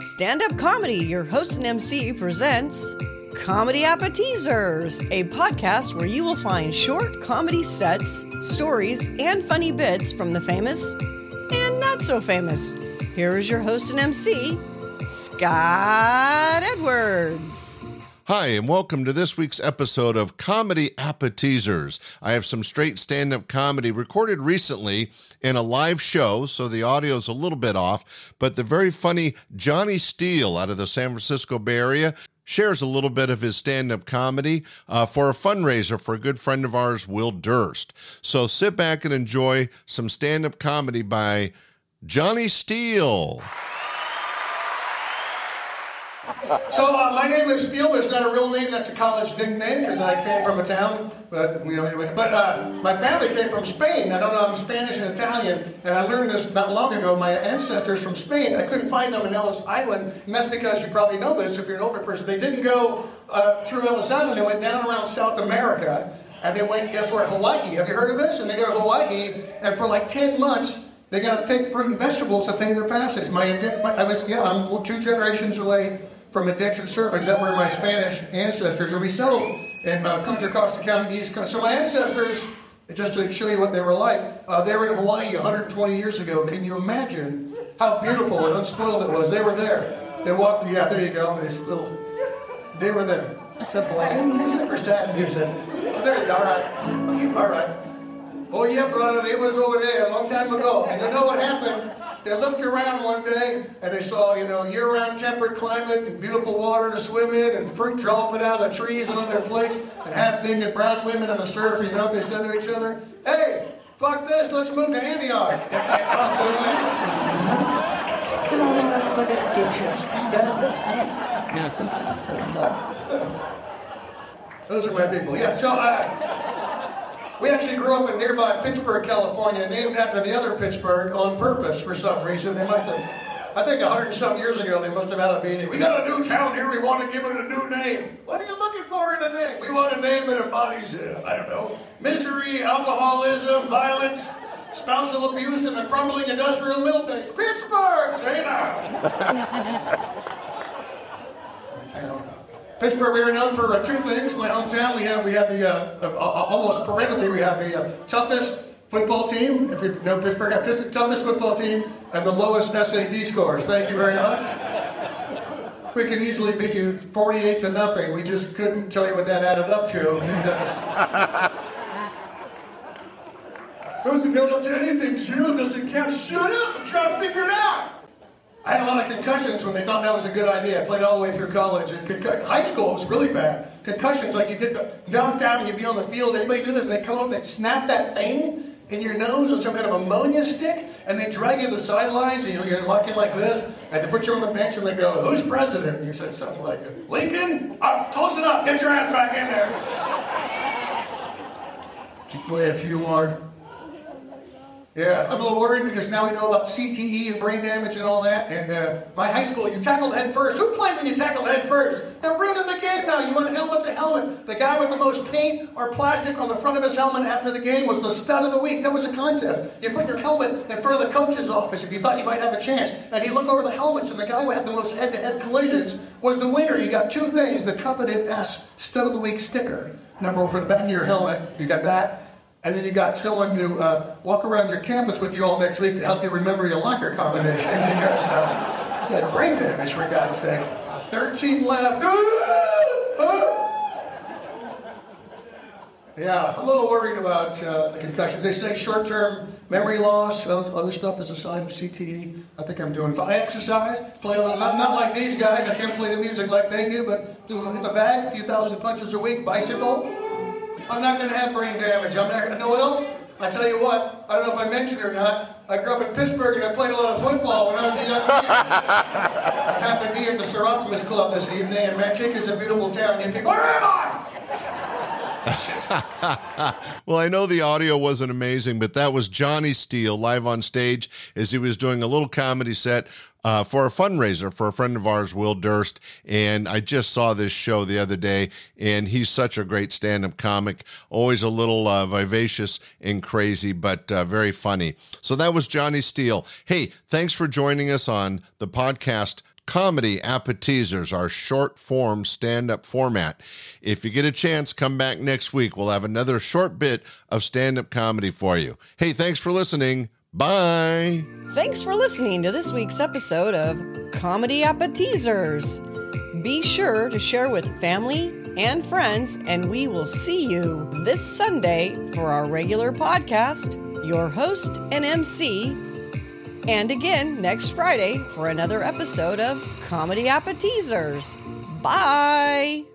Stand-up comedy, your host and MC presents Comedy Appetizers, a podcast where you will find short comedy sets, stories, and funny bits from the famous and not so famous. Here is your host and MC, Scott Edwards. Hi, and welcome to this week's episode of Comedy Appetizers. I have some straight stand-up comedy recorded recently in a live show, so the audio is a little bit off, but the very funny Johnny Steele out of the San Francisco Bay Area shares a little bit of his stand-up comedy for a fundraiser for a good friend of ours, Will Durst. So sit back and enjoy some stand-up comedy by Johnny Steele. So my name is Steele, but it's not a real name. That's a college nickname because I came from a town. But anyway. But my family came from Spain. I don't know. I'm Spanish and Italian, and I learned this not long ago. My ancestors from Spain. I couldn't find them in Ellis Island, and that's because you probably know this if you're an older person. They didn't go through Ellis Island. They went down around South America, and they went. Guess where? Hawaii. Have you heard of this? And they go to Hawaii, and for like 10 months. They got to pick fruit and vegetables to pay their passage. I'm 2 generations away from indentured servants. That were my Spanish ancestors. And we settled in Contra Costa County, East Coast. So my ancestors, just to show you what they were like, they were in Hawaii 120 years ago. Can you imagine how beautiful and unspoiled it was? They were there. They walked, yeah, there you go. They were there. Simple. Music or sad music? Oh, there you go. All right. All right. Oh yeah, brother, it was over there a long time ago. And you know what happened? They looked around one day and they saw, year-round temperate climate and beautiful water to swim in and fruit dropping out of the trees on their place and half-naked brown women in the surf. You know what they said to each other? Hey, fuck this, let's move to Antioch. Come on, let's look at pictures. Those are my people. Yeah, so we actually grew up in nearby Pittsburgh, California, named after the other Pittsburgh on purpose for some reason. They must have, I think 100-something years ago, they must have had a meeting. We got a new town here, we want to give it a new name. What are you looking for in a name? We want a name that embodies, misery, alcoholism, violence, spousal abuse, and the crumbling industrial mill base. Pittsburgh, say now. Pittsburgh, we were known for 2 things. My hometown, we have the, almost perennially, we have the toughest football team. If you know Pittsburgh, have the toughest football team and the lowest SAT scores. Thank you very much. We could easily beat you 48-0. We just couldn't tell you what that added up to. Doesn't add up to anything. 0 doesn't count. Shut up! I'm trying to figure it out. I had a lot of concussions when they thought that was a good idea. I played all the way through college. And high school was really bad. Concussions, like you get knocked down and you'd be on the field. Anybody do this? And they come up and they snap that thing in your nose with some kind of ammonia stick. And they drag you to the sidelines and you're looking like this. And they put you on the bench and they go, who's president? And you said something like, Lincoln? Close enough. Get your ass back in there. Play a few more. Yeah, I'm a little worried because now we know about CTE and brain damage and all that. And my high school, you tackled head first. Who played when you tackled head first? They're ruining the game now. You went helmet to helmet. The guy with the most paint or plastic on the front of his helmet after the game was the stud of the week. That was a contest. You put your helmet in front of the coach's office if you thought you might have a chance. And you look over the helmets and the guy who had the most head-to-head collisions was the winner. You got 2 things. The coveted stud of the week sticker. Number 1 for the back of your helmet. You got that. And then you got someone to walk around your campus with you all next week to help you remember your locker combination. Because you had brain damage, for God's sake. 13 left. Yeah, I'm a little worried about the concussions. They say short-term memory loss, other stuff is a sign of CTE. I think I'm doing fine. I exercise, play a little, not like these guys. I can't play the music like they do, but do hit the bag, a few thousand punches a week, bicycle. I'm not going to have brain damage. I'm not. You know what else? I tell you what. I don't know if I mentioned it or not. I grew up in Pittsburgh and I played a lot of football when I was a young man. I happened to be at the Sir Optimus Club this evening, and Manchik is a beautiful town. You think, where am I? Well, I know the audio wasn't amazing, but that was Johnny Steele live on stage as he was doing a little comedy set for a fundraiser for a friend of ours, Will Durst. And I just saw this show the other day, and he's such a great stand-up comic, always a little vivacious and crazy, but very funny. So that was Johnny Steele. Hey, thanks for joining us on the podcast Comedy Appetizers, our short form stand-up format. If you get a chance, come back next week. We'll have another short bit of stand-up comedy for you. Hey, thanks for listening. Bye. Thanks for listening to this week's episode of Comedy Appetizers. Be sure to share with family and friends, and we will see you this Sunday for our regular podcast, your host and MC, and again next Friday for another episode of Comedy Appetizers. Bye!